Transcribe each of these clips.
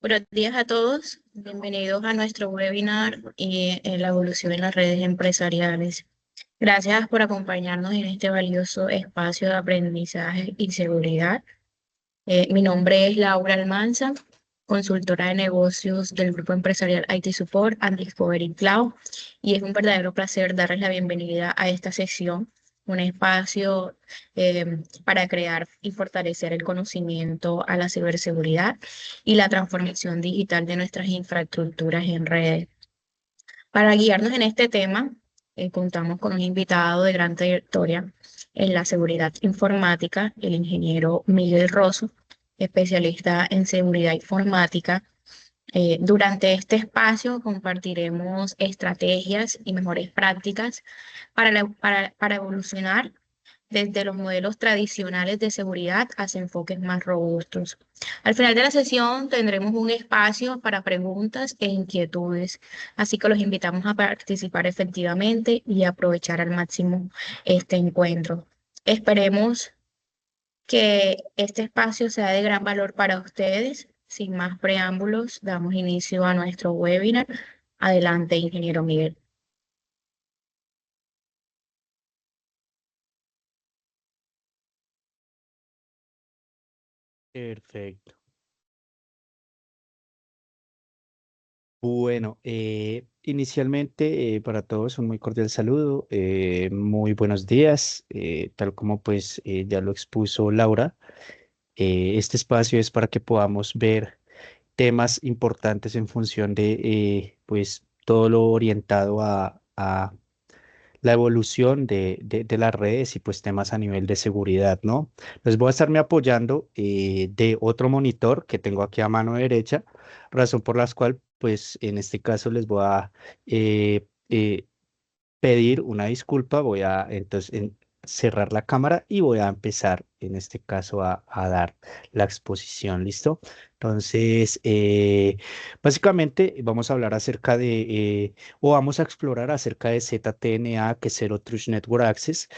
Buenos días a todos, bienvenidos a nuestro webinar en la evolución en las redes empresariales. Gracias por acompañarnos en este valioso espacio de aprendizaje y seguridad. Mi nombre es Laura Almanza, consultora de negocios del Grupo Empresarial IT Support and Discovery Cloud, y es un verdadero placer darles la bienvenida a esta sesión, un espacio para crear y fortalecer el conocimiento a la ciberseguridad y la transformación digital de nuestras infraestructuras en redes. Para guiarnos en este tema, contamos con un invitado de gran trayectoria en la seguridad informática, el ingeniero Miguel Rosso, especialista en seguridad informática. Durante este espacio compartiremos estrategias y mejores prácticas para evolucionar desde los modelos tradicionales de seguridad hacia enfoques más robustos. Al final de la sesión tendremos un espacio para preguntas e inquietudes, así que los invitamos a participar efectivamente y aprovechar al máximo este encuentro. Esperemos que este espacio sea de gran valor para ustedes. Sin más preámbulos, damos inicio a nuestro webinar. Adelante, ingeniero Miguel. Perfecto. Bueno, inicialmente para todos un muy cordial saludo, muy buenos días, tal como pues ya lo expuso Laura. Este espacio es para que podamos ver temas importantes en función de pues todo lo orientado a la evolución de las redes y pues temas a nivel de seguridad, ¿no? Les voy a estarme apoyando de otro monitor que tengo aquí a mano derecha, razón por la cual pues en este caso les voy a eh, eh, pedir una disculpa. Voy a entonces cerrar la cámara y voy a empezar en este caso a dar la exposición. ¿Listo? Entonces, básicamente vamos a hablar acerca o vamos a explorar acerca de ZTNA, que es Zero Trust Network Access,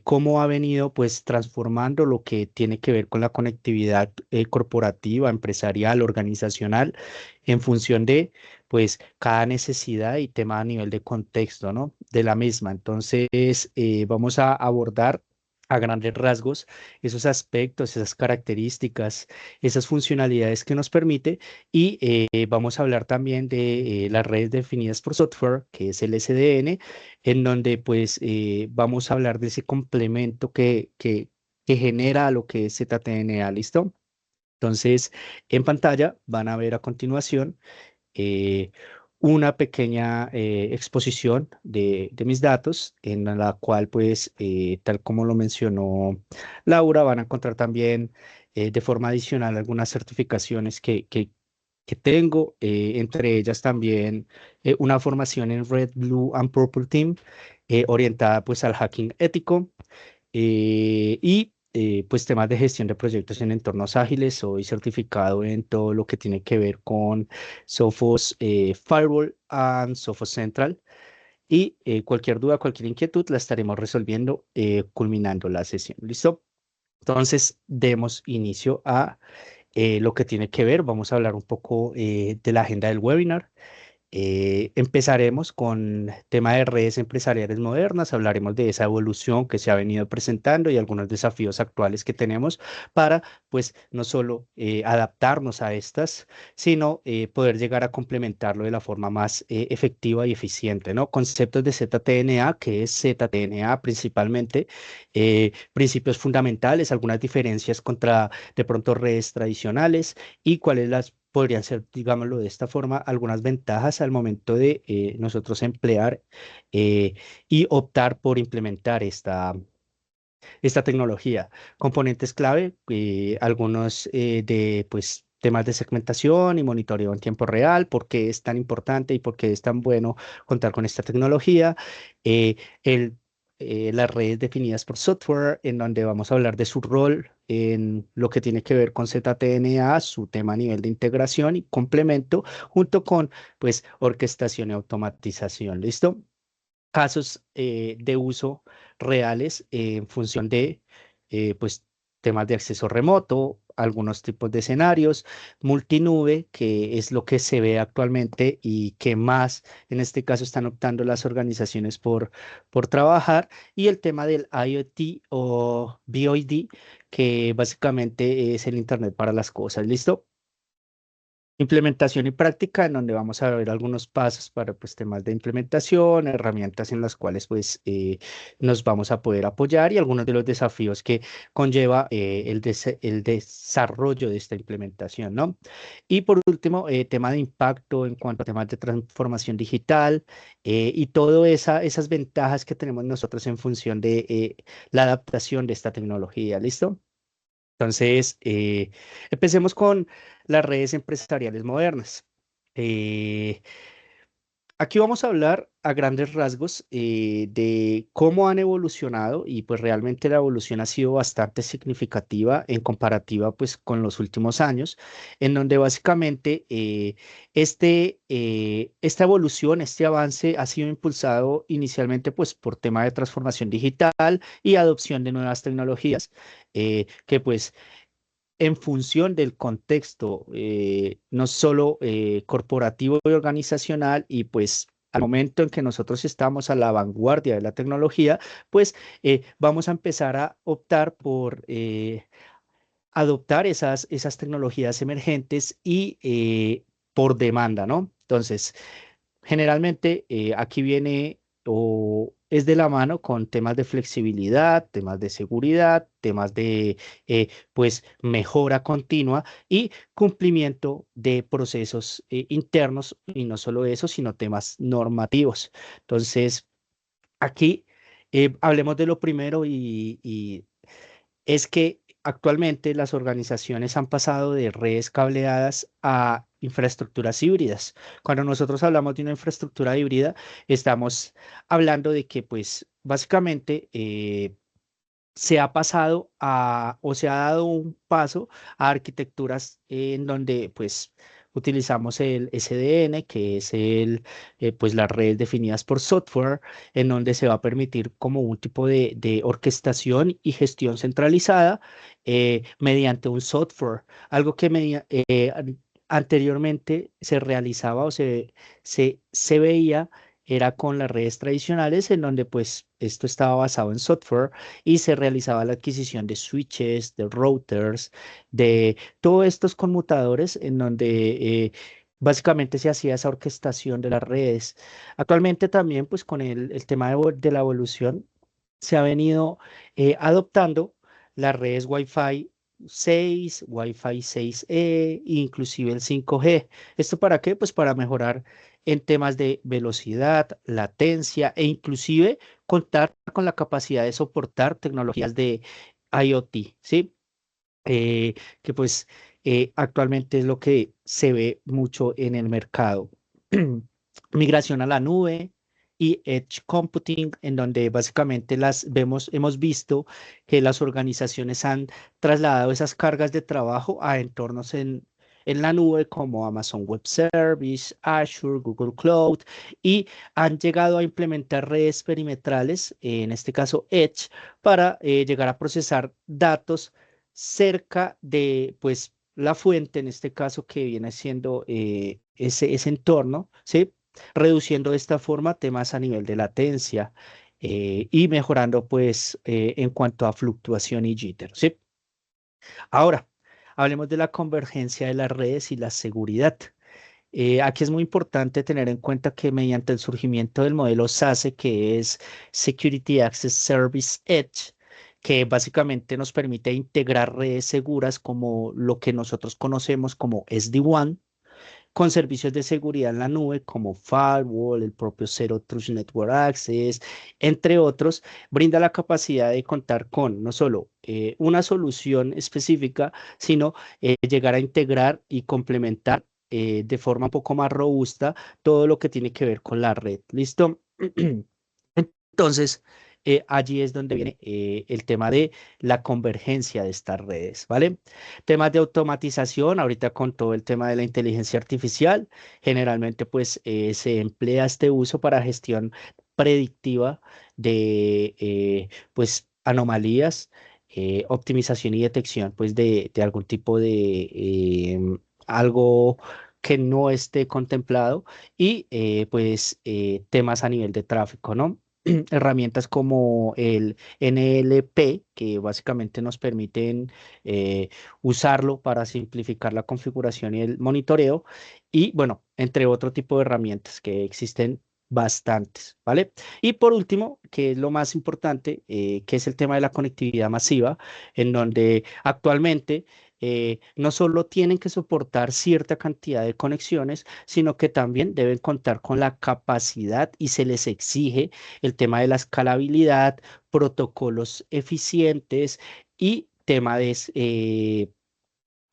cómo ha venido pues transformando lo que tiene que ver con la conectividad corporativa, empresarial, organizacional, en función de pues cada necesidad y tema a nivel de contexto, ¿no? De la misma. Entonces, vamos a abordar a grandes rasgos esos aspectos, esas características, esas funcionalidades que nos permite, y vamos a hablar también de las redes definidas por software, que es el SDN, en donde pues vamos a hablar de ese complemento que genera lo que es ZTNA. ¿Listo? Entonces, en pantalla van a ver a continuación eh, una pequeña exposición de mis datos, en la cual, pues, tal como lo mencionó Laura, van a encontrar también de forma adicional algunas certificaciones que tengo, entre ellas también una formación en Red, Blue and Purple Team, orientada pues al hacking ético, y pues temas de gestión de proyectos en entornos ágiles. Soy certificado en todo lo que tiene que ver con Sophos Firewall and Sophos Central, y cualquier duda, cualquier inquietud la estaremos resolviendo culminando la sesión. ¿Listo? Entonces, demos inicio a lo que tiene que ver. Vamos a hablar un poco de la agenda del webinar. Empezaremos con tema de redes empresariales modernas, hablaremos de esa evolución que se ha venido presentando y algunos desafíos actuales que tenemos para, pues, no solo adaptarnos a estas, sino poder llegar a complementarlo de la forma más efectiva y eficiente, ¿no? Conceptos de ZTNA, que es ZTNA principalmente, principios fundamentales, algunas diferencias contra de pronto redes tradicionales, y cuáles podrían ser, digámoslo de esta forma, algunas ventajas al momento de nosotros emplear eh, y optar por implementar esta tecnología. Componentes clave, algunos de pues temas de segmentación y monitoreo en tiempo real, por qué es tan importante y por qué es tan bueno contar con esta tecnología. eh, el, las redes definidas por software, en donde vamos a hablar de su rol en lo que tiene que ver con ZTNA, su tema a nivel de integración y complemento, junto con pues orquestación y automatización. ¿Listo? Casos de uso reales en función de pues temas de acceso remoto, algunos tipos de escenarios, multinube, que es lo que se ve actualmente y que más en este caso están optando las organizaciones por trabajar, y el tema del IoT o BOID, que básicamente es el Internet para las cosas. ¿Listo? Implementación y práctica, en donde vamos a ver algunos pasos para pues, temas de implementación, herramientas en las cuales pues, nos vamos a poder apoyar y algunos de los desafíos que conlleva el desarrollo de esta implementación, ¿no? Y por último, tema de impacto en cuanto a temas de transformación digital y todas esas ventajas que tenemos nosotros en función de la adaptación de esta tecnología. ¿Listo? Entonces, empecemos con las redes empresariales modernas. Eh, Aquí vamos a hablar a grandes rasgos de cómo han evolucionado y pues realmente la evolución ha sido bastante significativa en comparativa pues con los últimos años, en donde básicamente esta evolución, este avance ha sido impulsado inicialmente pues por tema de transformación digital y adopción de nuevas tecnologías, que pues en función del contexto, no solo corporativo y organizacional, y pues al momento en que nosotros estamos a la vanguardia de la tecnología, pues vamos a empezar a optar por adoptar esas tecnologías emergentes y por demanda, ¿no? Entonces, generalmente aquí viene o es de la mano con temas de flexibilidad, temas de seguridad, temas de pues mejora continua y cumplimiento de procesos internos, y no solo eso, sino temas normativos. Entonces, aquí hablemos de lo primero, y es que actualmente las organizaciones han pasado de redes cableadas a infraestructuras híbridas. Cuando nosotros hablamos de una infraestructura híbrida, estamos hablando de que, pues, básicamente se ha pasado o se ha dado un paso a arquitecturas en donde, pues, utilizamos el SDN, que es pues, las redes definidas por software, en donde se va a permitir como un tipo de orquestación y gestión centralizada mediante un software, algo que anteriormente se realizaba o se veía era con las redes tradicionales, en donde pues esto estaba basado en software y se realizaba la adquisición de switches, de routers, de todos estos conmutadores, en donde básicamente se hacía esa orquestación de las redes. Actualmente también pues con el tema de la evolución se ha venido adoptando las redes Wi-Fi 6, Wi-Fi 6E, inclusive el 5G. ¿Esto para qué? Pues para mejorar en temas de velocidad, latencia e inclusive contar con la capacidad de soportar tecnologías de IoT, ¿sí? Eh, que pues actualmente es lo que se ve mucho en el mercado. Migración a la nube y edge computing, en donde básicamente hemos visto que las organizaciones han trasladado esas cargas de trabajo a entornos en la nube como Amazon Web Service, Azure, Google Cloud, y han llegado a implementar redes perimetrales, en este caso Edge, para llegar a procesar datos cerca de, pues, la fuente, en este caso que viene siendo ese entorno, ¿sí? Reduciendo de esta forma temas a nivel de latencia y mejorando, pues, en cuanto a fluctuación y jitter, ¿sí? Ahora, hablemos de la convergencia de las redes y la seguridad. Aquí es muy importante tener en cuenta que mediante el surgimiento del modelo SASE, que es Security Access Service Edge, que básicamente nos permite integrar redes seguras como lo que nosotros conocemos como SD-WAN, con servicios de seguridad en la nube como Firewall, el propio Zero Trust Network Access, entre otros, brinda la capacidad de contar con no solo una solución específica, sino llegar a integrar y complementar de forma un poco más robusta todo lo que tiene que ver con la red. ¿Listo? Entonces, allí es donde viene el tema de la convergencia de estas redes, ¿vale? Temas de automatización, ahorita con todo el tema de la inteligencia artificial, generalmente pues se emplea este uso para gestión predictiva de pues anomalías optimización y detección pues de algún tipo de algo que no esté contemplado y temas a nivel de tráfico, ¿no? Herramientas como el NLP, que básicamente nos permiten usarlo para simplificar la configuración y el monitoreo, y bueno, entre otro tipo de herramientas que existen bastantes, ¿vale? Y por último, que es lo más importante, que es el tema de la conectividad masiva, en donde actualmente no solo tienen que soportar cierta cantidad de conexiones, sino que también deben contar con la capacidad y se les exige el tema de la escalabilidad, protocolos eficientes y tema de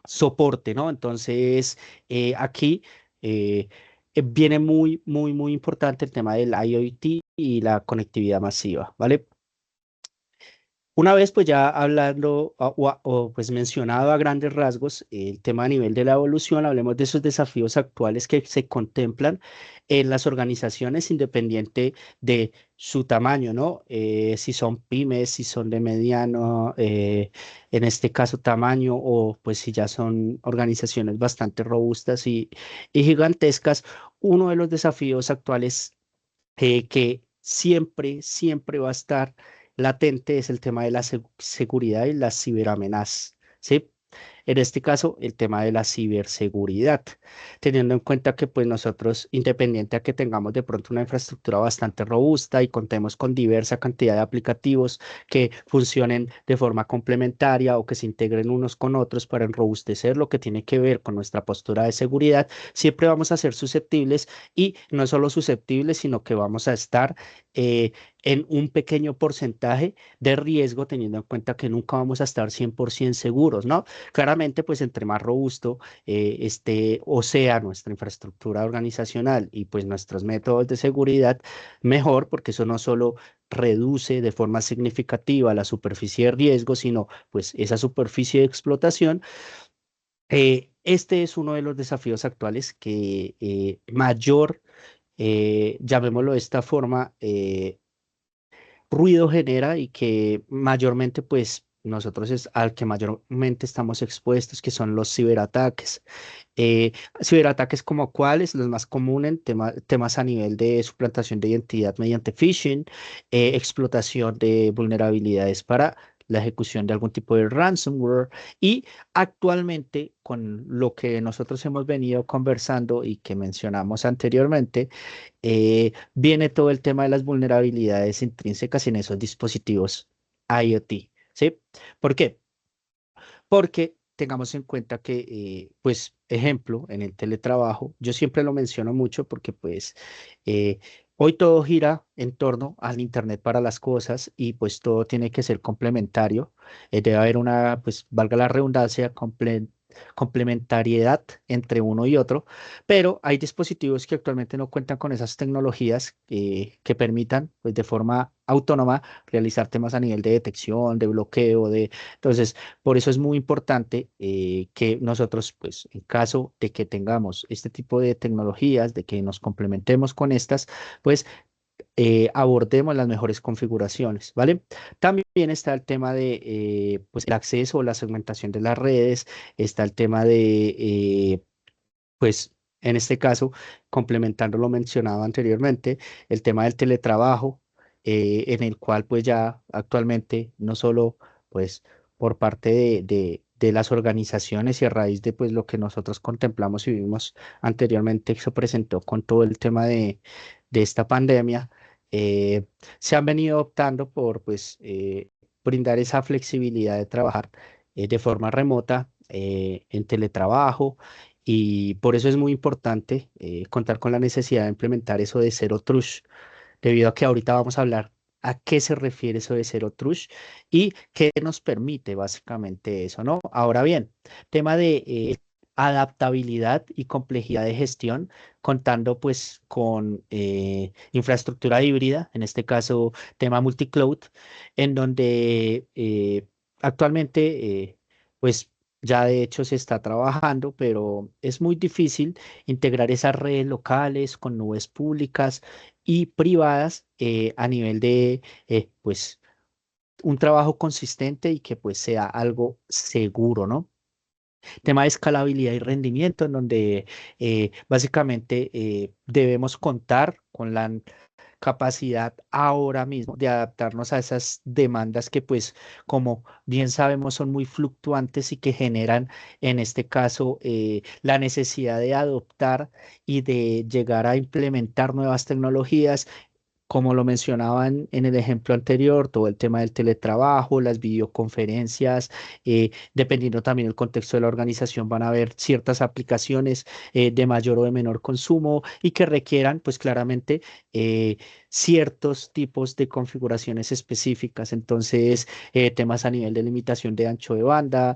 soporte, ¿no? Entonces, aquí eh, viene muy importante el tema del IoT y la conectividad masiva, ¿vale? Una vez pues ya hablando pues mencionado a grandes rasgos el tema a nivel de la evolución, hablemos de esos desafíos actuales que se contemplan en las organizaciones independiente de su tamaño, ¿no? Si son pymes, si son de mediano, en este caso tamaño, o pues si ya son organizaciones bastante robustas y gigantescas, uno de los desafíos actuales que siempre va a estar latente es el tema de la seguridad y las ciberamenazas, ¿sí? En este caso, el tema de la ciberseguridad, teniendo en cuenta que pues nosotros, independiente a que tengamos de pronto una infraestructura bastante robusta y contemos con diversa cantidad de aplicativos que funcionen de forma complementaria o que se integren unos con otros para enrobustecer lo que tiene que ver con nuestra postura de seguridad, siempre vamos a ser susceptibles y no solo susceptibles, sino que vamos a estar eh, en un pequeño porcentaje de riesgo, teniendo en cuenta que nunca vamos a estar 100% seguros, ¿no? Claramente, pues entre más robusto esté o sea nuestra infraestructura organizacional y pues nuestros métodos de seguridad, mejor, porque eso no solo reduce de forma significativa la superficie de riesgo, sino pues esa superficie de explotación. Este es uno de los desafíos actuales que mayor, llamémoslo de esta forma, ruido genera y que mayormente pues nosotros es al que mayormente estamos expuestos, que son los ciberataques. Eh, Ciberataques como cuáles, los más comunes, temas a nivel de suplantación de identidad mediante phishing, explotación de vulnerabilidades para la ejecución de algún tipo de ransomware y actualmente con lo que nosotros hemos venido conversando y que mencionamos anteriormente, viene todo el tema de las vulnerabilidades intrínsecas en esos dispositivos IoT, ¿sí? ¿Por qué? Porque tengamos en cuenta que, pues, ejemplo, en el teletrabajo, yo siempre lo menciono mucho porque, pues, eh, hoy todo gira en torno al Internet para las cosas y, pues, todo tiene que ser complementario. Debe haber una, pues, valga la redundancia, complementariedad entre uno y otro, pero hay dispositivos que actualmente no cuentan con esas tecnologías que permitan, pues, de forma autónoma realizar temas a nivel de detección, de bloqueo, entonces, por eso es muy importante que nosotros, pues, en caso de que tengamos este tipo de tecnologías, de que nos complementemos con estas, pues abordemos las mejores configuraciones, ¿vale? También está el tema de, pues, el acceso o la segmentación de las redes, está el tema de, pues, en este caso, complementando lo mencionado anteriormente, el tema del teletrabajo, en el cual pues ya actualmente no solo pues por parte de las organizaciones y a raíz de pues lo que nosotros contemplamos y vimos anteriormente que se presentó con todo el tema de esta pandemia, eh, se han venido optando por pues brindar esa flexibilidad de trabajar de forma remota en teletrabajo y por eso es muy importante contar con la necesidad de implementar eso de Zero Trust, debido a que ahorita vamos a hablar a qué se refiere eso de Zero Trust y qué nos permite básicamente eso, ¿no? Ahora bien, tema de adaptabilidad y complejidad de gestión, contando pues con infraestructura híbrida, en este caso tema multicloud, en donde actualmente pues ya de hecho se está trabajando, pero es muy difícil integrar esas redes locales con nubes públicas y privadas a nivel de, pues, un trabajo consistente y que pues sea algo seguro, ¿no? Tema de escalabilidad y rendimiento, en donde básicamente debemos contar con la capacidad ahora mismo de adaptarnos a esas demandas que pues como bien sabemos son muy fluctuantes y que generan en este caso la necesidad de adoptar y de llegar a implementar nuevas tecnologías como lo mencionaban en el ejemplo anterior, todo el tema del teletrabajo, las videoconferencias, dependiendo también del contexto de la organización, van a haber ciertas aplicaciones de mayor o de menor consumo y que requieran, pues claramente, eh, ciertos tipos de configuraciones específicas. Entonces, temas a nivel de limitación de ancho de banda,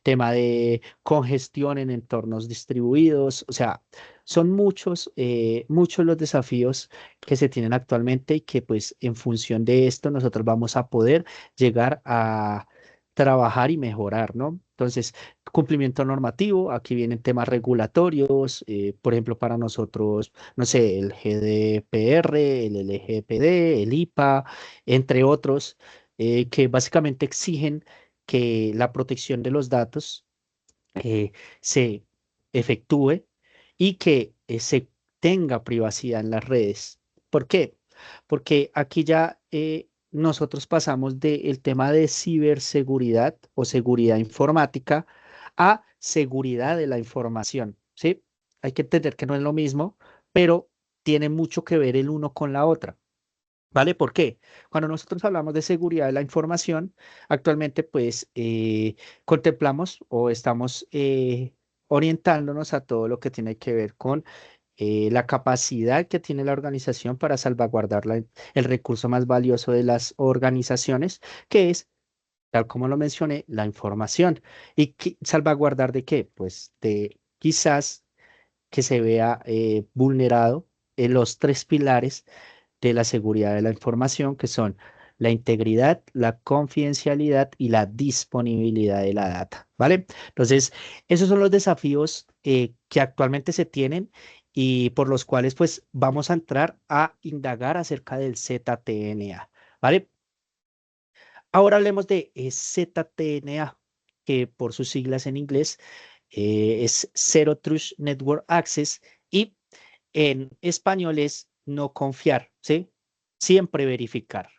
tema de congestión en entornos distribuidos, o sea, son muchos los desafíos que se tienen actualmente y que pues en función de esto nosotros vamos a poder llegar a trabajar y mejorar, ¿no? Entonces, cumplimiento normativo, aquí vienen temas regulatorios, por ejemplo, para nosotros, no sé, el GDPR, el LGPD, el IPA, entre otros, que básicamente exigen que la protección de los datos se efectúe y que se tenga privacidad en las redes. ¿Por qué? Porque aquí ya nosotros pasamos del tema de ciberseguridad o seguridad informática a seguridad de la información, ¿sí? Hay que entender que no es lo mismo, pero tiene mucho que ver el uno con la otra. ¿Vale? ¿Por qué? Cuando nosotros hablamos de seguridad de la información, actualmente pues contemplamos o estamos orientándonos a todo lo que tiene que ver con la capacidad que tiene la organización para salvaguardar el recurso más valioso de las organizaciones, que es, tal como lo mencioné, la información. ¿Y salvaguardar de qué? Pues de quizás que se vea vulnerado en los tres pilares de la seguridad de la información, que son la integridad, la confidencialidad y la disponibilidad de la data, ¿vale? Entonces, esos son los desafíos que actualmente se tienen y por los cuales pues vamos a entrar a indagar acerca del ZTNA, ¿vale? Ahora hablemos de ZTNA, que por sus siglas en inglés es Zero Trust Network Access y en español es no confiar, ¿sí? Siempre verificar,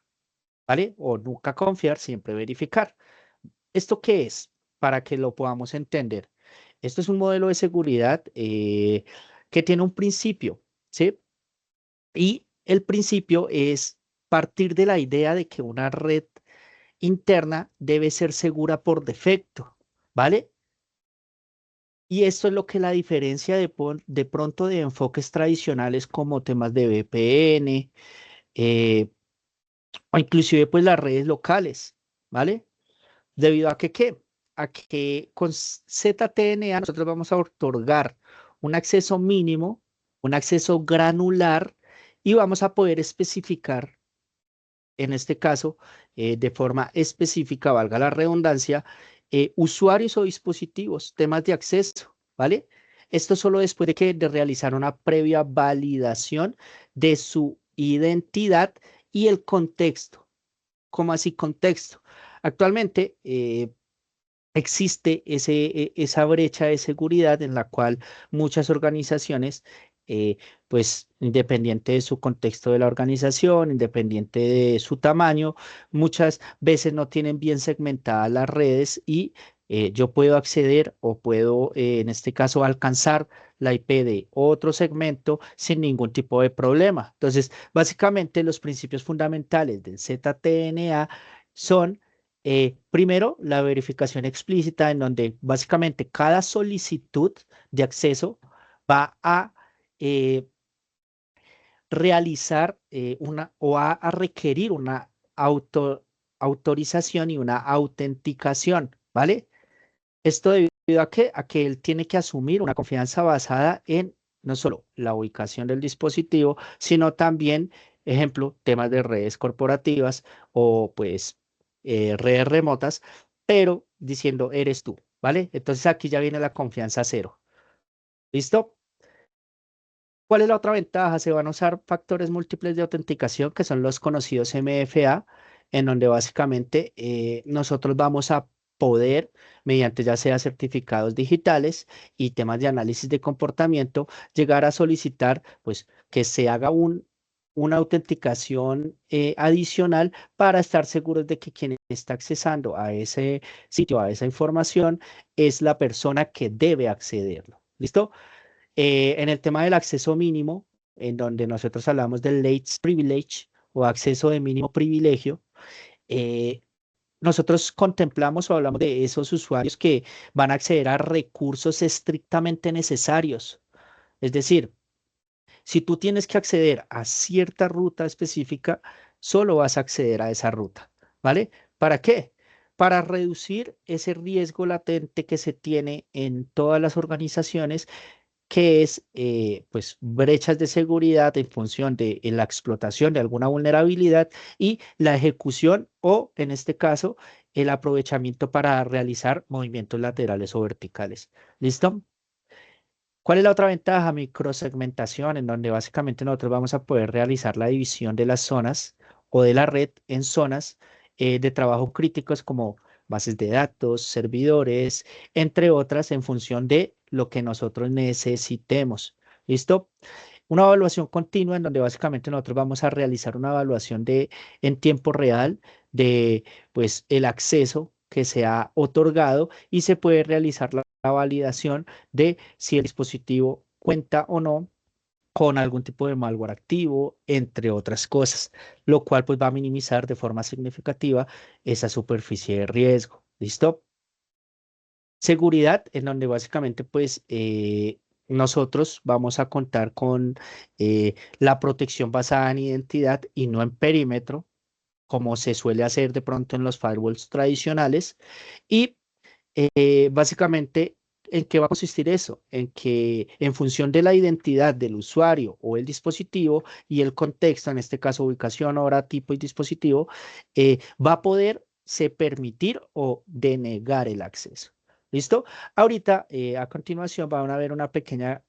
¿vale? O nunca confiar, siempre verificar. ¿Esto qué es? Para que lo podamos entender. Esto es un modelo de seguridad que tiene un principio, ¿sí? Y el principio es partir de la idea de que una red interna debe ser segura por defecto, ¿vale? Y esto es lo que la diferencia de pronto de enfoques tradicionales como temas de VPN o inclusive pues las redes locales, ¿vale? Debido a que, ¿qué? A que con ZTNA nosotros vamos a otorgar un acceso mínimo, un acceso granular y vamos a poder especificar, en este caso, de forma específica, valga la redundancia, usuarios o dispositivos, temas de acceso, ¿vale? Esto solo después de realizar una previa validación de su identidad y el contexto. ¿Cómo así contexto? Actualmente existe esa brecha de seguridad en la cual muchas organizaciones, pues independiente de su contexto de la organización, independiente de su tamaño, muchas veces no tienen bien segmentadas las redes y yo puedo acceder o puedo, en este caso, alcanzar la IP de otro segmento sin ningún tipo de problema. Entonces, básicamente los principios fundamentales del ZTNA son primero, la verificación explícita, en donde básicamente cada solicitud de acceso va a eh, realizar una o a requerir una autorización y una autenticación, ¿vale? Esto debido a que él tiene que asumir una confianza basada en no solo la ubicación del dispositivo, sino también, ejemplo, temas de redes corporativas o pues redes remotas, pero diciendo eres tú, ¿vale? Entonces aquí ya viene la confianza cero. ¿Listo? ¿Cuál es la otra ventaja? Se van a usar factores múltiples de autenticación, que son los conocidos MFA. en donde básicamente nosotros vamos a poder, mediante ya sea certificados digitales y temas de análisis de comportamiento, llegar a solicitar pues que se haga una autenticación adicional para estar seguros de que quien está accesando a ese sitio, a esa información, es la persona que debe accederlo. ¿Listo? En el tema del acceso mínimo, en donde nosotros hablamos del late privilege o acceso de mínimo privilegio, eh, nosotros contemplamos o hablamos de esos usuarios que van a acceder a recursos estrictamente necesarios. Es decir, si tú tienes que acceder a cierta ruta específica, solo vas a acceder a esa ruta, ¿vale? ¿Para qué? Para reducir ese riesgo latente que se tiene en todas las organizaciones, que es pues brechas de seguridad en función de la explotación de alguna vulnerabilidad y la ejecución o, en este caso, el aprovechamiento para realizar movimientos laterales o verticales. ¿Listo? ¿Cuál es la otra ventaja? Microsegmentación, en donde básicamente nosotros vamos a poder realizar la división de las zonas o de la red en zonas de trabajo críticos como bases de datos, servidores, entre otras, en función de lo que nosotros necesitemos. ¿Listo? Una evaluación continua en donde básicamente nosotros vamos a realizar una evaluación en tiempo real de pues el acceso que se ha otorgado y se puede realizar la validación de si el dispositivo cuenta o no con algún tipo de malware activo, entre otras cosas, lo cual pues va a minimizar de forma significativa esa superficie de riesgo. ¿Listo? Seguridad, en donde básicamente pues nosotros vamos a contar con la protección basada en identidad y no en perímetro, como se suele hacer de pronto en los firewalls tradicionales. Y básicamente, ¿en qué va a consistir eso? En que en función de la identidad del usuario o el dispositivo y el contexto, en este caso ubicación, hora, tipo y dispositivo, va a poderse permitir o denegar el acceso. ¿Listo? Ahorita, a continuación, van a ver una pequeña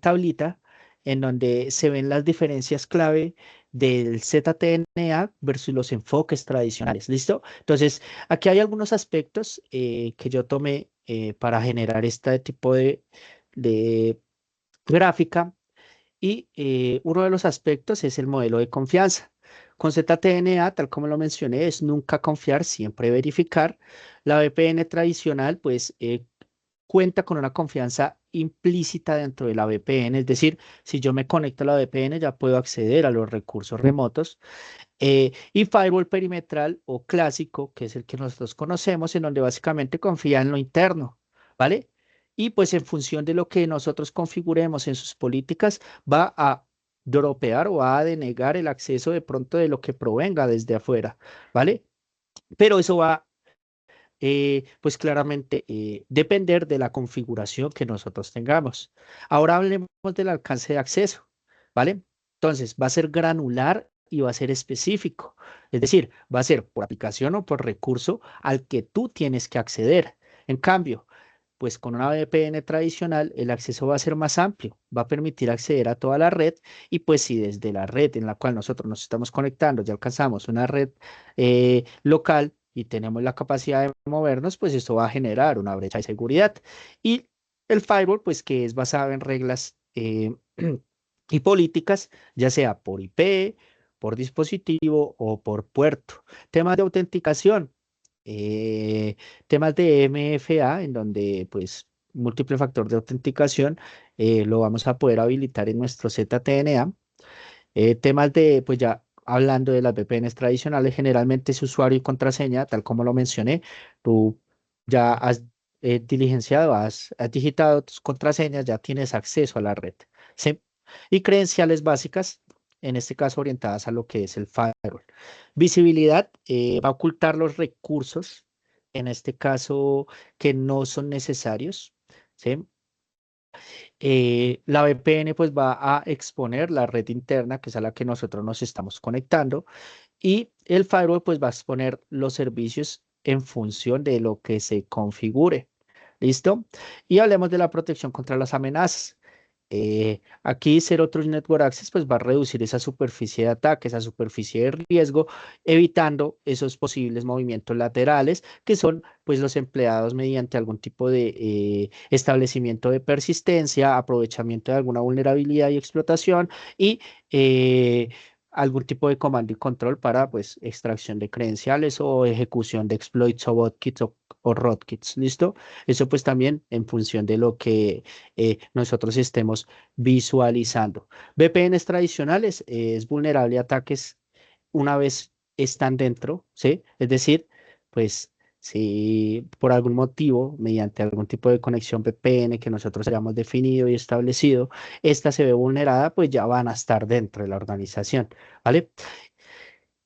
tablita en donde se ven las diferencias clave del ZTNA versus los enfoques tradicionales. ¿Listo? Entonces, aquí hay algunos aspectos que yo tomé para generar este tipo de gráfica y uno de los aspectos es el modelo de confianza. Con ZTNA, tal como lo mencioné, es nunca confiar, siempre verificar. La VPN tradicional, pues, cuenta con una confianza implícita dentro de la VPN, es decir, si yo me conecto a la VPN ya puedo acceder a los recursos remotos. Y firewall perimetral o clásico, que es el que nosotros conocemos, en donde básicamente confía en lo interno, ¿vale? Y pues en función de lo que nosotros configuremos en sus políticas, va a dropear o va a denegar el acceso de pronto de lo que provenga desde afuera, ¿vale? Pero eso va, pues claramente, depender de la configuración que nosotros tengamos. Ahora hablemos del alcance de acceso, ¿vale? Entonces, va a ser granular y va a ser específico. Es decir, va a ser por aplicación o por recurso al que tú tienes que acceder. En cambio, pues con una VPN tradicional el acceso va a ser más amplio, va a permitir acceder a toda la red y pues si desde la red en la cual nosotros nos estamos conectando ya alcanzamos una red local y tenemos la capacidad de movernos, pues esto va a generar una brecha de seguridad. Y el firewall, pues que es basado en reglas y políticas, ya sea por IP, por dispositivo o por puerto. Temas de autenticación. Temas de MFA, en donde pues múltiple factor de autenticación lo vamos a poder habilitar en nuestro ZTNA. Temas de, pues ya hablando de las VPNs tradicionales, generalmente es usuario y contraseña, tal como lo mencioné. Tú ya has diligenciado, has digitado tus contraseñas, ya tienes acceso a la red. ¿Sí? Y credenciales básicas, en este caso orientadas a lo que es el firewall. Visibilidad va a ocultar los recursos, en este caso que no son necesarios. ¿Sí? La VPN pues va a exponer la red interna, que es a la que nosotros nos estamos conectando, y el firewall pues va a exponer los servicios en función de lo que se configure. ¿Listo? Y hablemos de la protección contra las amenazas. Aquí Zero Trust Network Access pues va a reducir esa superficie de ataque, esa superficie de riesgo, evitando esos posibles movimientos laterales que son pues los empleados mediante algún tipo de establecimiento de persistencia, aprovechamiento de alguna vulnerabilidad y explotación y eh, algún tipo de comando y control para pues extracción de credenciales o ejecución de exploits o bootkits o rootkits, ¿listo? Eso pues también en función de lo que nosotros estemos visualizando. VPNs tradicionales es vulnerable a ataques una vez están dentro, ¿sí? Es decir, pues si por algún motivo, mediante algún tipo de conexión VPN que nosotros hayamos definido y establecido, esta se ve vulnerada, pues ya van a estar dentro de la organización, ¿vale?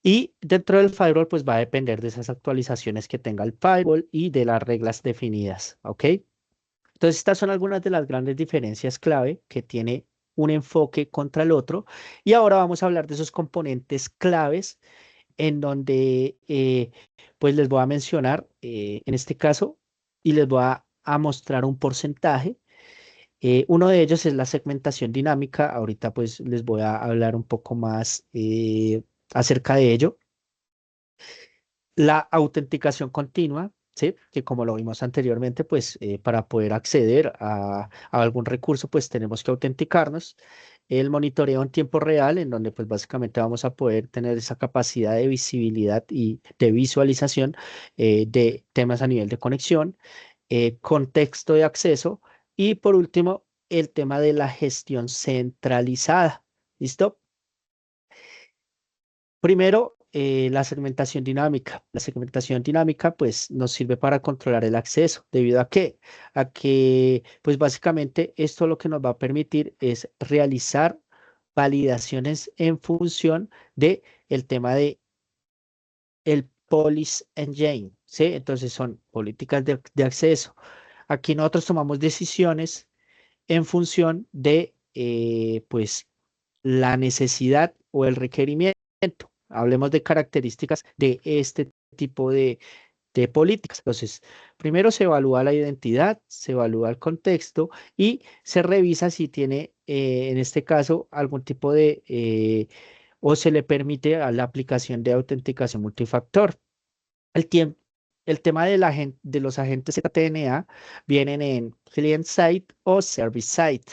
Y dentro del firewall, pues va a depender de esas actualizaciones que tenga el firewall y de las reglas definidas, ¿ok? Entonces, estas son algunas de las grandes diferencias clave que tiene un enfoque contra el otro. Y ahora vamos a hablar de esos componentes claves en donde, pues les voy a mencionar, en este caso, y les voy a mostrar un porcentaje. Uno de ellos es la segmentación dinámica. Ahorita, pues, les voy a hablar un poco más acerca de ello. La autenticación continua, ¿sí? Que como lo vimos anteriormente, pues para poder acceder a algún recurso, pues tenemos que autenticarnos. El monitoreo en tiempo real, en donde pues básicamente vamos a poder tener esa capacidad de visibilidad y de visualización de temas a nivel de conexión, contexto de acceso y por último, el tema de la gestión centralizada. ¿Listo? Primero, la segmentación dinámica. La segmentación dinámica, pues, nos sirve para controlar el acceso. ¿Debido a qué? A que, pues, básicamente esto lo que nos va a permitir es realizar validaciones en función de el tema de el Policy Engine, ¿sí? Entonces, son políticas de acceso. Aquí nosotros tomamos decisiones en función de, pues, la necesidad o el requerimiento. Hablemos de características de este tipo de políticas. Entonces, primero se evalúa la identidad, se evalúa el contexto y se revisa si tiene, en este caso, algún tipo de, o se le permite a la aplicación de autenticación multifactor. El tiempo. El tema de los agentes ZTNA vienen en client side o service side.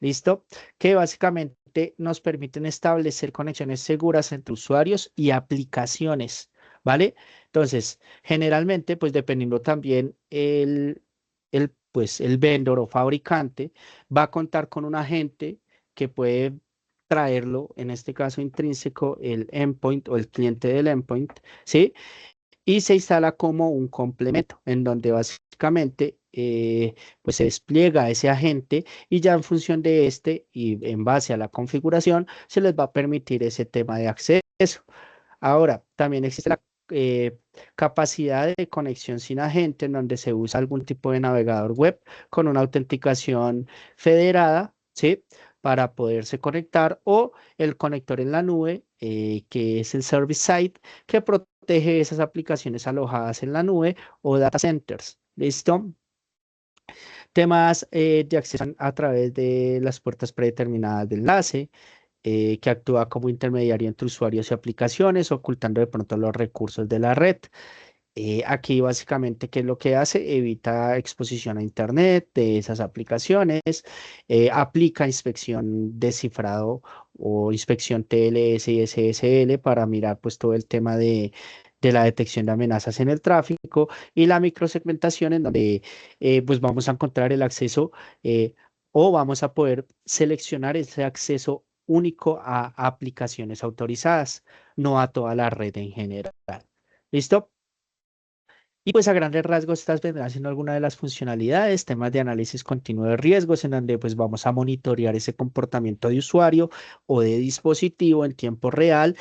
¿Listo? Que básicamente nos permiten establecer conexiones seguras entre usuarios y aplicaciones. ¿Vale? Entonces, generalmente, pues dependiendo también pues, el vendor o fabricante, va a contar con un agente que puede traerlo, en este caso intrínseco, el endpoint o el cliente del endpoint, ¿sí? Y se instala como un complemento, en donde básicamente pues se despliega ese agente y ya en función de este y en base a la configuración se les va a permitir ese tema de acceso. Ahora, también existe la capacidad de conexión sin agente, en donde se usa algún tipo de navegador web con una autenticación federada, ¿sí? Para poderse conectar o el conector en la nube, que es el service side, que protege esas aplicaciones alojadas en la nube o data centers. ¿Listo? Temas de acceso a través de las puertas predeterminadas de enlace, que actúa como intermediario entre usuarios y aplicaciones, ocultando de pronto los recursos de la red. Aquí básicamente, ¿qué es lo que hace? Evita exposición a Internet de esas aplicaciones, aplica inspección de cifrado o inspección TLS y SSL para mirar pues todo el tema de la detección de amenazas en el tráfico y la microsegmentación en donde pues vamos a encontrar el acceso o vamos a poder seleccionar ese acceso único a aplicaciones autorizadas, no a toda la red en general. ¿Listo? Y pues a grandes rasgos estas vendrán siendo algunas de las funcionalidades, temas de análisis continuo de riesgos, en donde pues vamos a monitorear ese comportamiento de usuario o de dispositivo en tiempo real,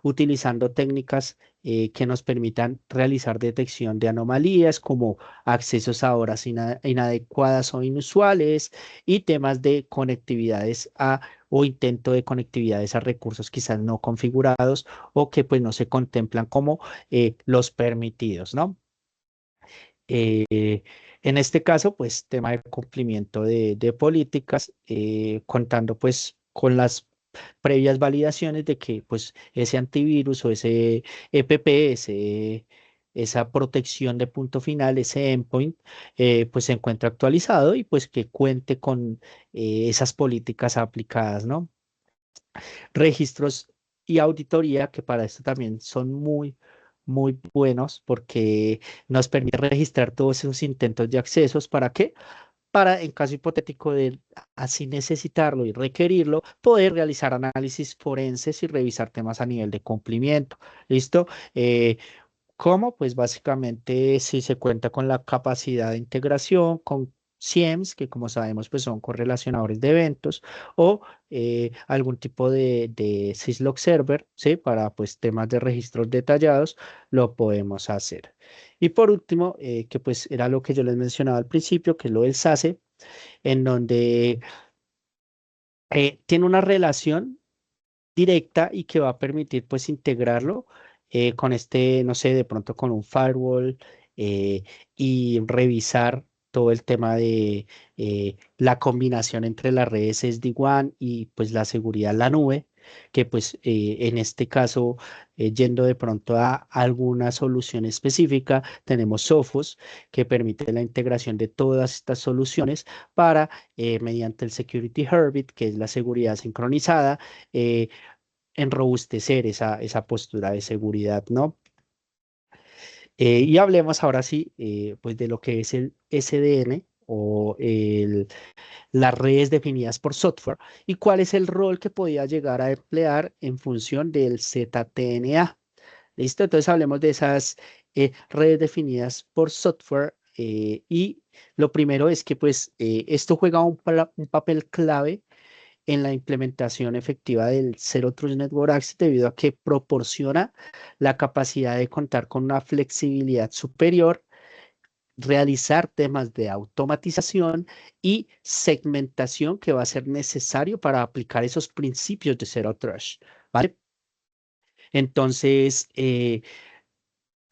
utilizando técnicas que nos permitan realizar detección de anomalías como accesos a horas inadecuadas o inusuales y temas de conectividades o intento de conectividades a recursos quizás no configurados o que pues no se contemplan como los permitidos, ¿no? Eh, En este caso, pues tema de cumplimiento de políticas, contando pues con las previas validaciones de que pues ese antivirus o ese EPP, esa protección de punto final, ese endpoint, pues se encuentra actualizado y pues que cuente con esas políticas aplicadas, ¿no? Registros y auditoría, que para esto también son muy buenos porque nos permite registrar todos esos intentos de accesos. ¿Para qué? Para, en caso hipotético de así necesitarlo y requerirlo, poder realizar análisis forenses y revisar temas a nivel de cumplimiento. ¿Listo? ¿Cómo? Pues básicamente si se cuenta con la capacidad de integración con SIEMs, que como sabemos pues son correlacionadores de eventos, o algún tipo de syslog server, ¿sí? Para pues temas de registros detallados, lo podemos hacer. Y por último, que pues era lo que yo les mencionaba al principio, que es lo del SASE, en donde tiene una relación directa y que va a permitir pues integrarlo con este, no sé, de pronto con un firewall y revisar todo el tema de la combinación entre las redes SD-WAN y pues la seguridad en la nube, que pues en este caso, yendo de pronto a alguna solución específica, tenemos Sophos que permite la integración de todas estas soluciones para, mediante el Security Herbit, que es la seguridad sincronizada, eh, enrobustecer esa postura de seguridad, ¿no? Y hablemos ahora sí, pues de lo que es el SDN o las redes definidas por software y cuál es el rol que podía llegar a emplear en función del ZTNA. ¿Listo? Entonces hablemos de esas redes definidas por software y lo primero es que pues esto juega un papel clave en la implementación efectiva del Zero Trust Network Access debido a que proporciona la capacidad de contar con una flexibilidad superior, realizar temas de automatización y segmentación que va a ser necesario para aplicar esos principios de Zero Trust, ¿vale? Entonces,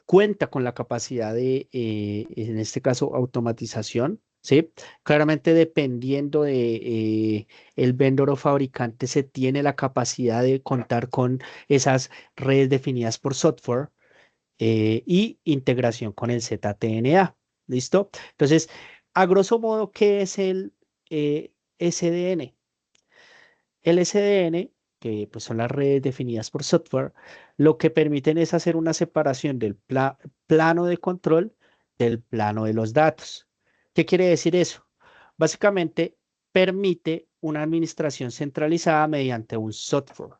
cuenta con la capacidad de, en este caso, automatización, ¿sí? Claramente dependiendo de el vendor o fabricante, se tiene la capacidad de contar con esas redes definidas por software y integración con el ZTNA, ¿listo? Entonces, a grosso modo, ¿qué es el SDN? El SDN, que pues son las redes definidas por software, lo que permiten es hacer una separación del plano de control del plano de los datos. ¿Qué quiere decir eso? Básicamente permite una administración centralizada mediante un software,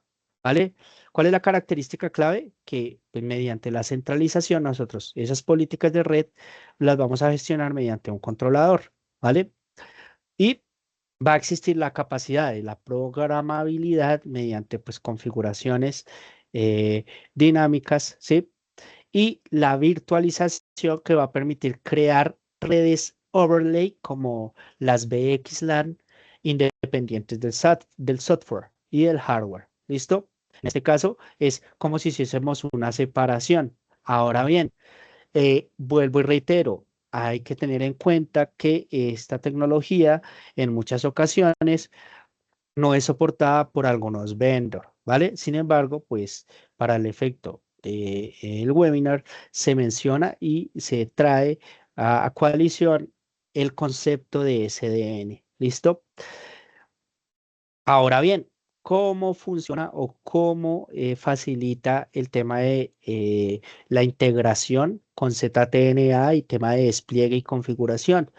¿vale? ¿Cuál es la característica clave? Que pues, mediante la centralización nosotros esas políticas de red las vamos a gestionar mediante un controlador, ¿vale? Y va a existir la capacidad de la programabilidad mediante pues configuraciones dinámicas, ¿sí? Y la virtualización que va a permitir crear redes overlay como las VXLAN independientes del software y del hardware. ¿Listo? En este caso es como si hiciésemos una separación. Ahora bien, vuelvo y reitero, hay que tener en cuenta que esta tecnología en muchas ocasiones no es soportada por algunos vendors, ¿vale? Sin embargo, pues para el efecto del webinar se menciona y se trae a coalición el concepto de SDN. ¿Listo? Ahora bien, ¿cómo funciona o cómo facilita el tema de la integración con ZTNA y tema de despliegue y configuración?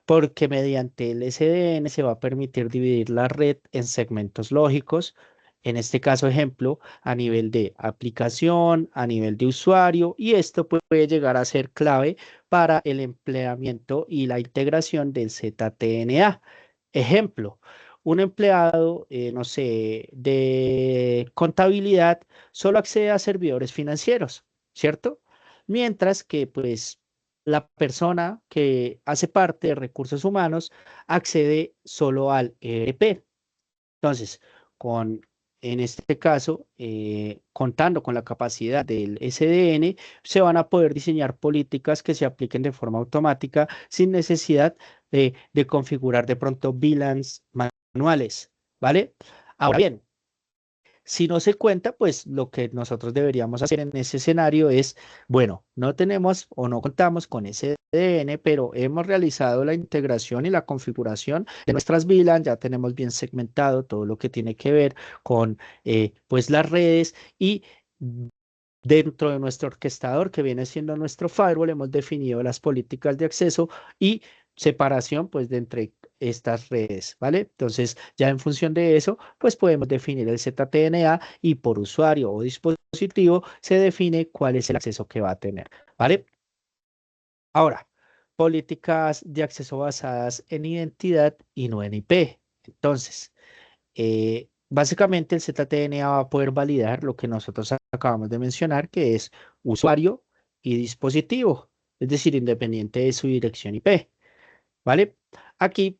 Porque mediante el SDN se va a permitir dividir la red en segmentos lógicos, en este caso ejemplo, a nivel de aplicación, a nivel de usuario, y esto puede llegar a ser clave para el empleamiento y la integración del ZTNA. Ejemplo, un empleado, no sé, de contabilidad solo accede a servidores financieros, ¿cierto? Mientras que, pues, la persona que hace parte de recursos humanos accede solo al ERP. Entonces, con en este caso, contando con la capacidad del SDN, se van a poder diseñar políticas que se apliquen de forma automática sin necesidad de configurar de pronto VLANs manuales, ¿vale? Ahora bien, si no se cuenta, pues lo que nosotros deberíamos hacer en ese escenario es, bueno, no tenemos o no contamos con ese DN, pero hemos realizado la integración y la configuración de nuestras VLAN, ya tenemos bien segmentado todo lo que tiene que ver con pues las redes y dentro de nuestro orquestador, que viene siendo nuestro firewall, hemos definido las políticas de acceso y separación, pues, de entre estas redes, ¿vale? Entonces, ya en función de eso, pues podemos definir el ZTNA y por usuario o dispositivo se define cuál es el acceso que va a tener, ¿vale? Ahora, políticas de acceso basadas en identidad y no en IP. Entonces, básicamente el ZTNA va a poder validar lo que nosotros acabamos de mencionar, que es usuario y dispositivo, es decir, independiente de su dirección IP, ¿vale? Aquí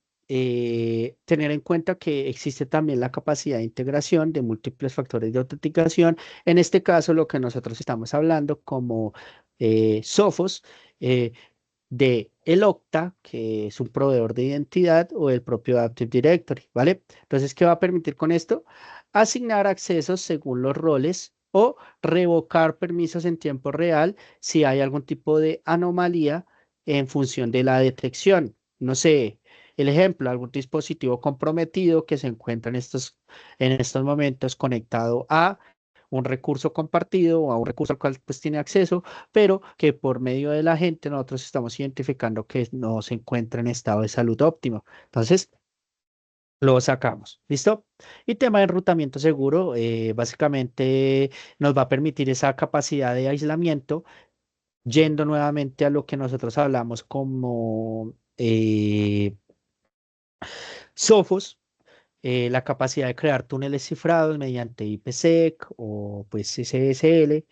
tener en cuenta que existe también la capacidad de integración de múltiples factores de autenticación. En este caso, lo que nosotros estamos hablando como Sophos, eh, de el Okta, que es un proveedor de identidad, o el propio Active Directory, ¿vale? Entonces, ¿qué va a permitir con esto? Asignar accesos según los roles o revocar permisos en tiempo real si hay algún tipo de anomalía en función de la detección. No sé, el ejemplo, algún dispositivo comprometido que se encuentra en estos momentos conectado a un recurso compartido o a un recurso al cual pues tiene acceso, pero que por medio de la gente nosotros estamos identificando que no se encuentra en estado de salud óptimo. Entonces, lo sacamos, ¿listo? Y tema de enrutamiento seguro, básicamente nos va a permitir esa capacidad de aislamiento, yendo nuevamente a lo que nosotros hablamos como Sophos, la capacidad de crear túneles cifrados mediante IPsec o pues SSL,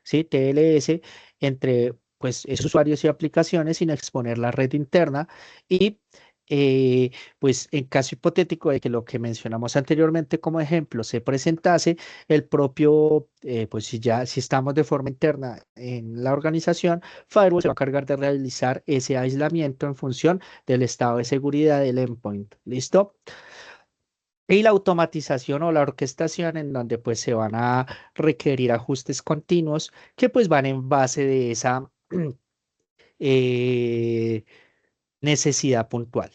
¿sí? TLS, entre pues esos usuarios y aplicaciones sin exponer la red interna y pues en caso hipotético de que lo que mencionamos anteriormente como ejemplo se presentase, el propio, pues si estamos de forma interna en la organización, Firewall se va a cargar de realizar ese aislamiento en función del estado de seguridad del endpoint. ¿Listo? Y la automatización o la orquestación en donde pues se van a requerir ajustes continuos que pues van en base de esa eh, necesidad puntual.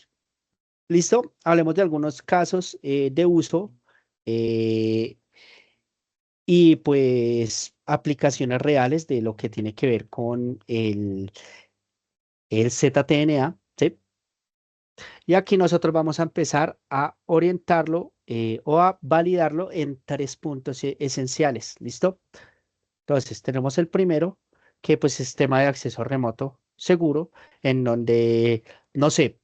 ¿Listo? Hablemos de algunos casos de uso eh, y pues aplicaciones reales de lo que tiene que ver con el ZTNA, ¿sí? Y aquí nosotros vamos a empezar a orientarlo o a validarlo en tres puntos esenciales. ¿Listo? Entonces, tenemos el primero, que pues es tema de acceso remoto seguro, en donde, no sé,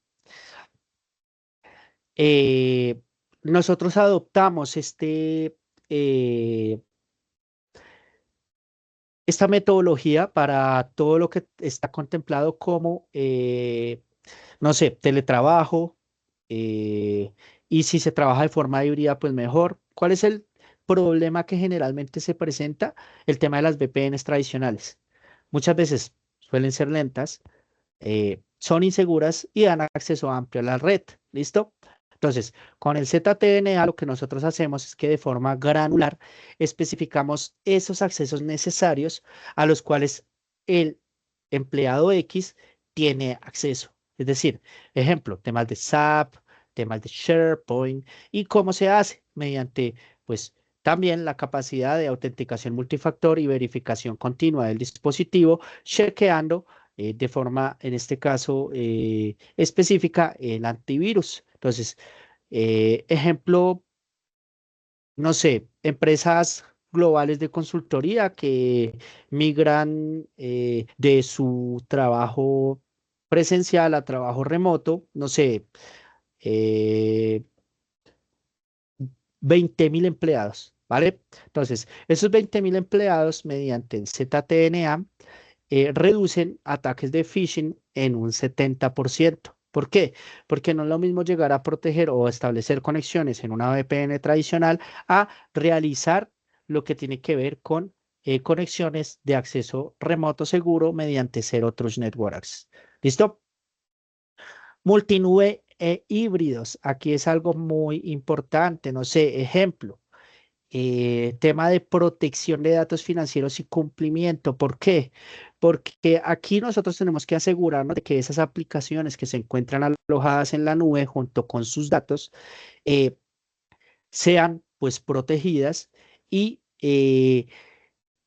eh, nosotros adoptamos eh, esta metodología para todo lo que está contemplado como, no sé, teletrabajo, eh, y si se trabaja de forma híbrida, pues mejor. ¿Cuál es el problema que generalmente se presenta? El tema de las VPNs tradicionales. Muchas veces suelen ser lentas, son inseguras y dan acceso amplio a la red. ¿Listo? Entonces, con el ZTNA lo que nosotros hacemos es que de forma granular especificamos esos accesos necesarios a los cuales el empleado X tiene acceso. Es decir, ejemplo, temas de SAP, temas de SharePoint y cómo se hace mediante, pues, también la capacidad de autenticación multifactor y verificación continua del dispositivo, chequeando de forma, en este caso, específica el antivirus. Entonces, ejemplo, no sé, empresas globales de consultoría que migran de su trabajo presencial a trabajo remoto, no sé, eh, 20.000 empleados, ¿vale? Entonces, esos 20.000 empleados mediante el ZTNA reducen ataques de phishing en un 70%. ¿Por qué? Porque no es lo mismo llegar a proteger o establecer conexiones en una VPN tradicional a realizar lo que tiene que ver con conexiones de acceso remoto seguro mediante Zero Trust Networks. ¿Listo? Multinube e híbridos. Aquí es algo muy importante. No sé, ejemplo. Tema de protección de datos financieros y cumplimiento. ¿Por qué? Porque aquí nosotros tenemos que asegurarnos de que esas aplicaciones que se encuentran alojadas en la nube junto con sus datos eh, sean pues protegidas y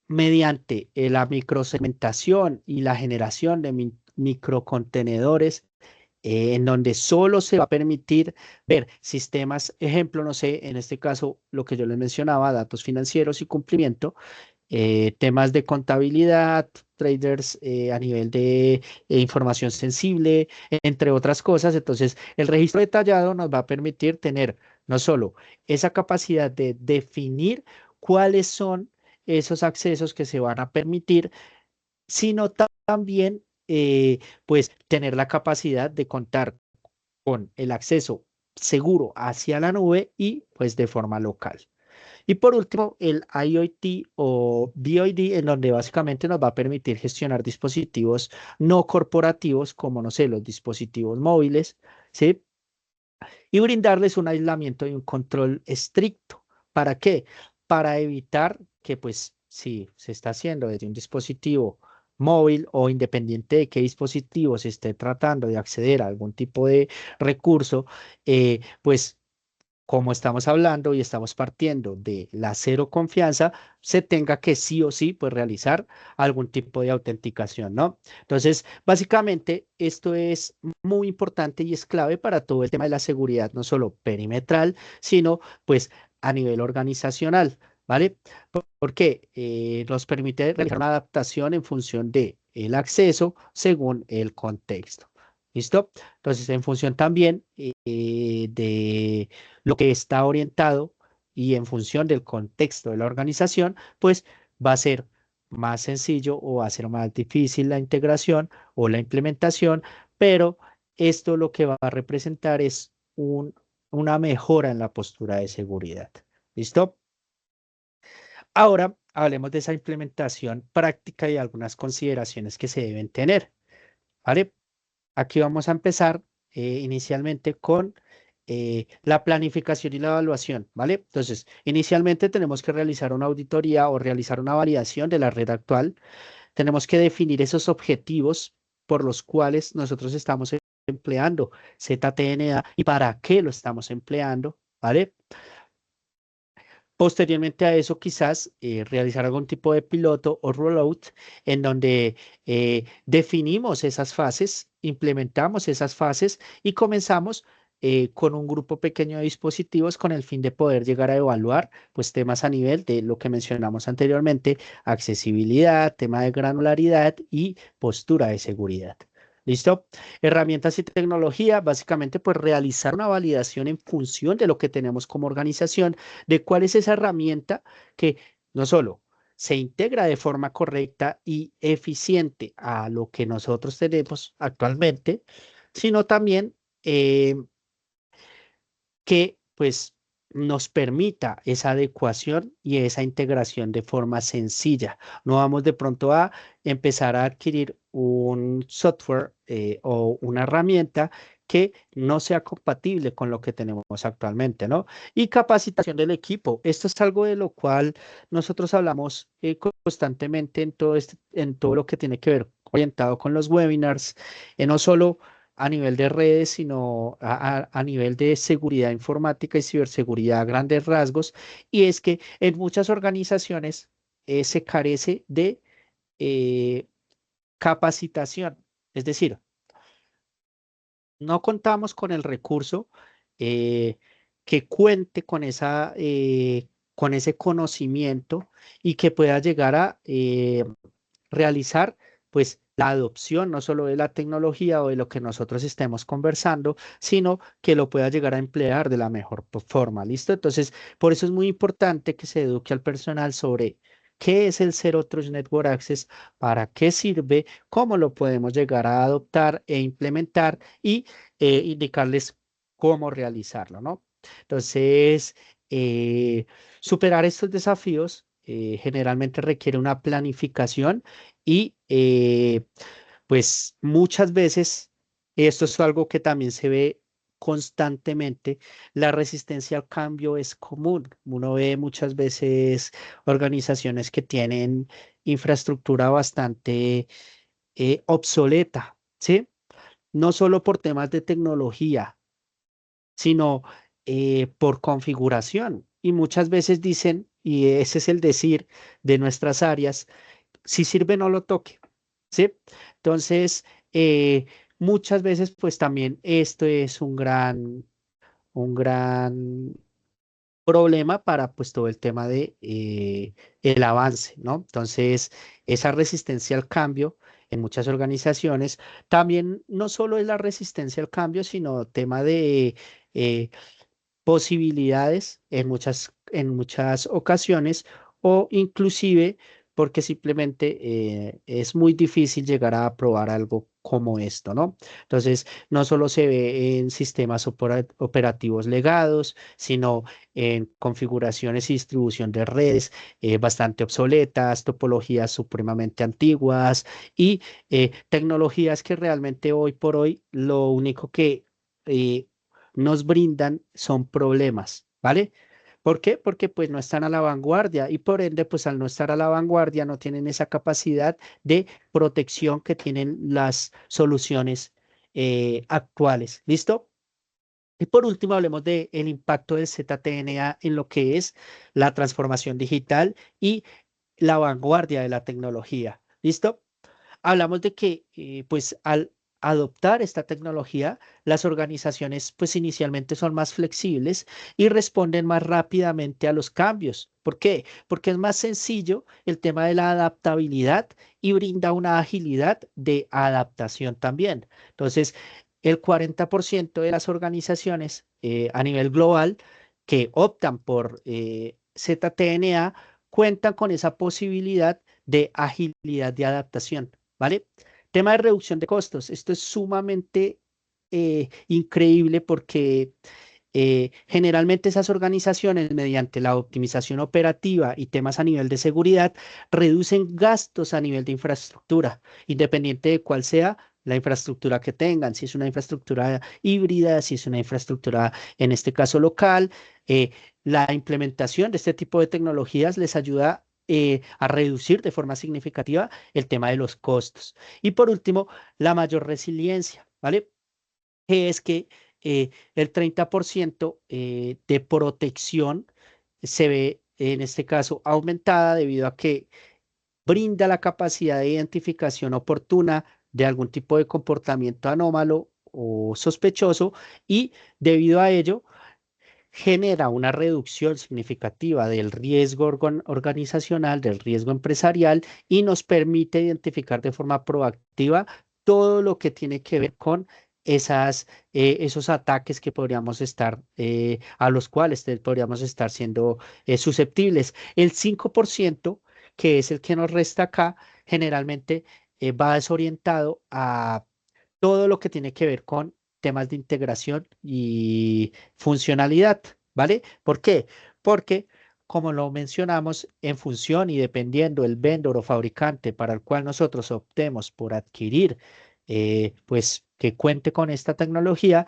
mediante la microsegmentación y la generación de microcontenedores en donde solo se va a permitir ver sistemas, ejemplo, no sé, en este caso, lo que yo les mencionaba, datos financieros y cumplimiento, temas de contabilidad, traders a nivel de información sensible, entre otras cosas. Entonces, el registro detallado nos va a permitir tener no solo esa capacidad de definir cuáles son esos accesos que se van a permitir, sino también, pues, tener la capacidad de contar con el acceso seguro hacia la nube y pues de forma local. Y por último, el IoT o BOID, en donde básicamente nos va a permitir gestionar dispositivos no corporativos, como, no sé, los dispositivos móviles, ¿sí? Y brindarles un aislamiento y un control estricto. ¿Para qué? Para evitar que, pues, si se está haciendo desde un dispositivo móvil o independiente de qué dispositivo se esté tratando de acceder a algún tipo de recurso, pues como estamos hablando y estamos partiendo de la cero confianza, se tenga que sí o sí pues realizar algún tipo de autenticación, ¿no? Entonces, básicamente esto es muy importante y es clave para todo el tema de la seguridad, no solo perimetral, sino pues a nivel organizacional, ¿vale? Porque nos permite realizar una adaptación en función de el acceso según el contexto. ¿Listo? Entonces, en función también de lo que está orientado y en función del contexto de la organización, pues va a ser más sencillo o va a ser más difícil la integración o la implementación, pero esto lo que va a representar es una mejora en la postura de seguridad. ¿Listo? Ahora hablemos de esa implementación práctica y algunas consideraciones que se deben tener. ¿Vale? Aquí vamos a empezar inicialmente con la planificación y la evaluación, ¿vale? Entonces, inicialmente tenemos que realizar una auditoría o realizar una validación de la red actual. Tenemos que definir esos objetivos por los cuales nosotros estamos empleando ZTNA y para qué lo estamos empleando, ¿vale? Posteriormente a eso, quizás realizar algún tipo de piloto o rollout en donde definimos esas fases, implementamos esas fases y comenzamos con un grupo pequeño de dispositivos con el fin de poder llegar a evaluar pues temas a nivel de lo que mencionamos anteriormente, accesibilidad, tema de granularidad y postura de seguridad. ¿Listo? Herramientas y tecnología, básicamente pues realizar una validación en función de lo que tenemos como organización, de cuál es esa herramienta que no solo se integra de forma correcta y eficiente a lo que nosotros tenemos actualmente, sino también que pues nos permita esa adecuación y esa integración de forma sencilla. No vamos de pronto a empezar a adquirir un software o una herramienta que no sea compatible con lo que tenemos actualmente, ¿no? Y capacitación del equipo. Esto es algo de lo cual nosotros hablamos constantemente en todo lo que tiene que ver orientado con los webinars, no solo a nivel de redes, sino a nivel de seguridad informática y ciberseguridad a grandes rasgos. Y es que en muchas organizaciones se carece de eh, capacitación. Es decir, no contamos con el recurso eh, que cuente con ese conocimiento y que pueda llegar a realizar pues la adopción no solo de la tecnología o de lo que nosotros estemos conversando, sino que lo pueda llegar a emplear de la mejor forma, ¿listo? Entonces, por eso es muy importante que se eduque al personal sobre ¿Qué es el Zero Trust Network Access? ¿Para qué sirve? ¿Cómo lo podemos llegar a adoptar e implementar? Y indicarles cómo realizarlo, ¿no? Entonces, superar estos desafíos generalmente requiere una planificación y pues muchas veces, esto es algo que también se ve constantemente, la resistencia al cambio es común. Uno ve muchas veces organizaciones que tienen infraestructura bastante obsoleta, ¿sí? No solo por temas de tecnología, sino por configuración. Y muchas veces dicen, y ese es el decir de nuestras áreas, si sirve no lo toque, ¿sí? Entonces, muchas veces pues también esto es un gran problema para pues todo el tema de el avance, ¿no? Entonces, esa resistencia al cambio en muchas organizaciones, también no solo es la resistencia al cambio, sino tema de eh, posibilidades en muchas ocasiones o inclusive porque simplemente es muy difícil llegar a aprobar algo como esto, ¿no? Entonces, no solo se ve en sistemas operativos legados, sino en configuraciones y distribución de redes bastante obsoletas, topologías supremamente antiguas y tecnologías que realmente hoy por hoy lo único que eh, nos brindan son problemas, ¿vale? ¿Por qué? Porque pues no están a la vanguardia y por ende pues al no estar a la vanguardia no tienen esa capacidad de protección que tienen las soluciones actuales. ¿Listo? Y por último, hablemos del impacto del ZTNA en lo que es la transformación digital y la vanguardia de la tecnología. ¿Listo? Hablamos de que, pues, al adoptar esta tecnología, las organizaciones, pues, inicialmente son más flexibles y responden más rápidamente a los cambios. ¿Por qué? Porque es más sencillo el tema de la adaptabilidad y brinda una agilidad de adaptación también. Entonces, el 40% de las organizaciones a nivel global que optan por ZTNA cuentan con esa posibilidad de agilidad de adaptación. ¿Vale? Tema de reducción de costos. Esto es sumamente increíble porque generalmente esas organizaciones, mediante la optimización operativa y temas a nivel de seguridad, reducen gastos a nivel de infraestructura, independiente de cuál sea la infraestructura que tengan, si es una infraestructura híbrida, si es una infraestructura, en este caso local. eh, la implementación de este tipo de tecnologías les ayuda a reducir de forma significativa el tema de los costos. Y por último, la mayor resiliencia, ¿vale? Que es que el 30% de protección se ve en este caso aumentada debido a que brinda la capacidad de identificación oportuna de algún tipo de comportamiento anómalo o sospechoso y debido a ello genera una reducción significativa del riesgo organizacional, del riesgo empresarial y nos permite identificar de forma proactiva todo lo que tiene que ver con esos ataques que podríamos estar, a los cuales podríamos estar siendo susceptibles. El 5%, que es el que nos resta acá, generalmente va desorientado a todo lo que tiene que ver con temas de integración y funcionalidad, ¿vale? ¿Por qué? Porque, como lo mencionamos, en función y dependiendo el vendor o fabricante para el cual nosotros optemos por adquirir, pues que cuente con esta tecnología,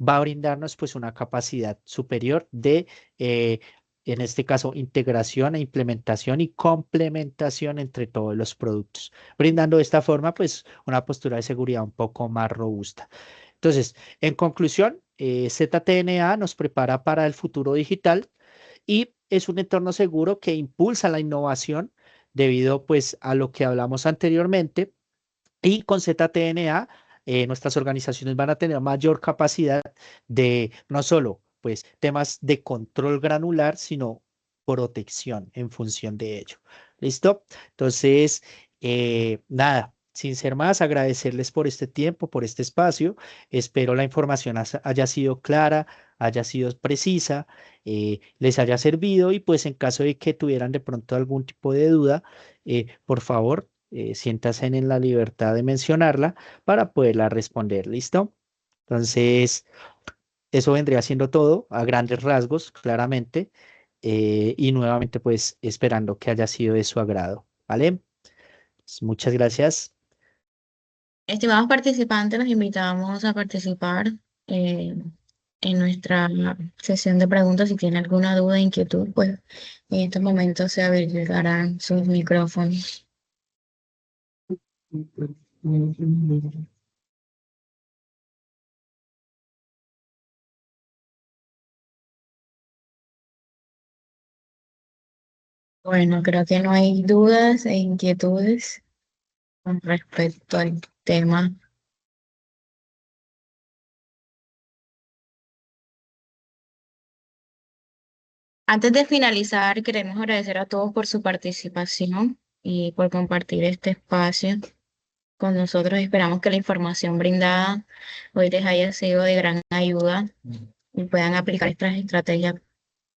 va a brindarnos pues una capacidad superior de, en este caso, integración e implementación y complementación entre todos los productos, brindando de esta forma pues una postura de seguridad un poco más robusta. Entonces, en conclusión, ZTNA nos prepara para el futuro digital y es un entorno seguro que impulsa la innovación debido pues a lo que hablamos anteriormente y con ZTNA nuestras organizaciones van a tener mayor capacidad de no solo pues temas de control granular, sino protección en función de ello. ¿Listo? Entonces, nada. sin ser más, agradecerles por este tiempo, por este espacio. Espero la información haya sido clara, haya sido precisa, les haya servido y pues en caso de que tuvieran de pronto algún tipo de duda, por favor, siéntanse en la libertad de mencionarla para poderla responder. ¿Listo? Entonces, eso vendría siendo todo a grandes rasgos, claramente. Y nuevamente, pues esperando que haya sido de su agrado. ¿Vale? Pues, muchas gracias. Estimados participantes, los invitamos a participar eh, en nuestra sesión de preguntas. Si tienen alguna duda, inquietud, pues en estos momentos se habilitarán sus micrófonos. Bueno, creo que no hay dudas e inquietudes con respecto al tema. Antes de finalizar, queremos agradecer a todos por su participación y por compartir este espacio con nosotros. Esperamos que la información brindada hoy les haya sido de gran ayuda y puedan aplicar estas estrategias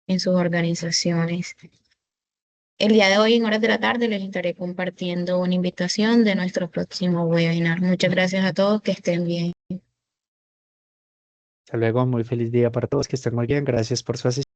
en sus organizaciones. El día de hoy, en horas de la tarde, les estaré compartiendo una invitación de nuestro próximo webinar. Muchas gracias a todos, que estén bien. Hasta luego, muy feliz día para todos, que estén muy bien. Gracias por su asistencia.